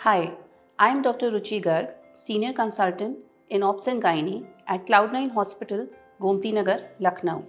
Hi, I am Dr. Ruchi Garg, Senior Consultant in Obs and Gynae at Cloudnine Hospital, Gomti, Nagar, Lucknow.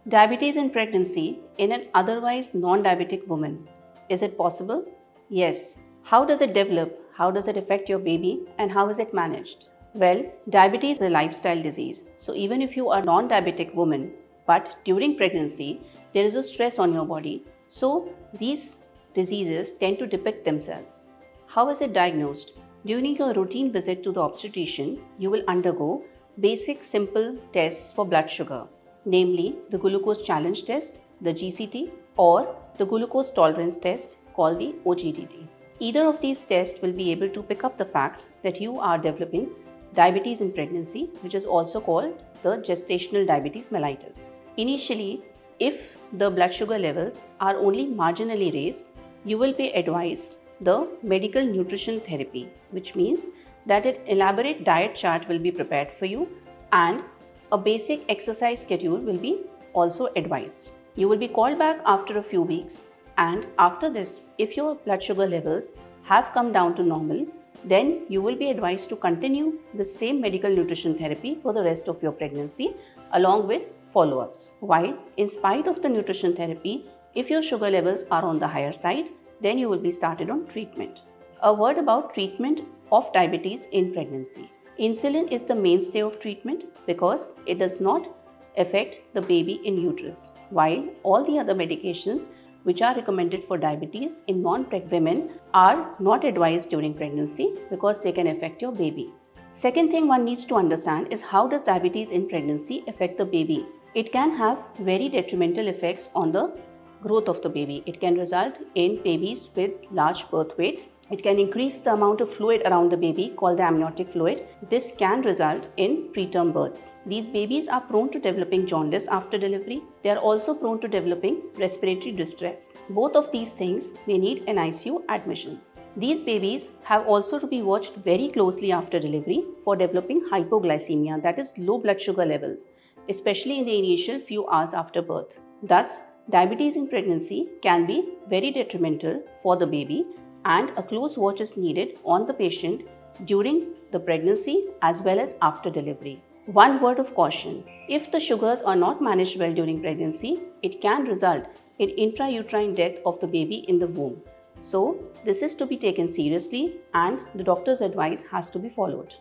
Diabetes in pregnancy in an otherwise non-diabetic woman. Is it possible? Yes. How does it develop? How does it affect your baby? And how is it managed? Well, diabetes is a lifestyle disease. So even if you are a non-diabetic woman, but during pregnancy, there is a stress on your body. So these diseases tend to depict themselves. How is it diagnosed? During your routine visit to the obstetrician, you will undergo basic simple tests for blood sugar, namely the glucose challenge test, the GCT, or the glucose tolerance test called the OGTT. Either of these tests will be able to pick up the fact that you are developing diabetes in pregnancy, which is also called the gestational diabetes mellitus. Initially, if the blood sugar levels are only marginally raised, you will be advised the medical nutrition therapy, which means that an elaborate diet chart will be prepared for you and a basic exercise schedule will be also advised. You will be called back after a few weeks, and after this, if your blood sugar levels have come down to normal, then you will be advised to continue the same medical nutrition therapy for the rest of your pregnancy along with follow-ups. While in spite of the nutrition therapy, if your sugar levels are on the higher side, then you will be started on treatment. A word about treatment of diabetes in pregnancy. Insulin is the mainstay of treatment because it does not affect the baby in uterus, while all the other medications which are recommended for diabetes in non-pregnant women are not advised during pregnancy because they can affect your baby. Second thing one needs to understand is how does diabetes in pregnancy affect the baby. It can have very detrimental effects on the growth of the baby. It can result in babies with large birth weight. It can increase the amount of fluid around the baby called the amniotic fluid. This can result in preterm births. These babies are prone to developing jaundice after delivery. They are also prone to developing respiratory distress. Both of these things may need NICU admissions. These babies have also to be watched very closely after delivery for developing hypoglycemia, that is low blood sugar levels, especially in the initial few hours after birth. Thus, diabetes in pregnancy can be very detrimental for the baby, and a close watch is needed on the patient during the pregnancy as well as after delivery. One word of caution: if the sugars are not managed well during pregnancy, it can result in intrauterine death of the baby in the womb. So, this is to be taken seriously and the doctor's advice has to be followed.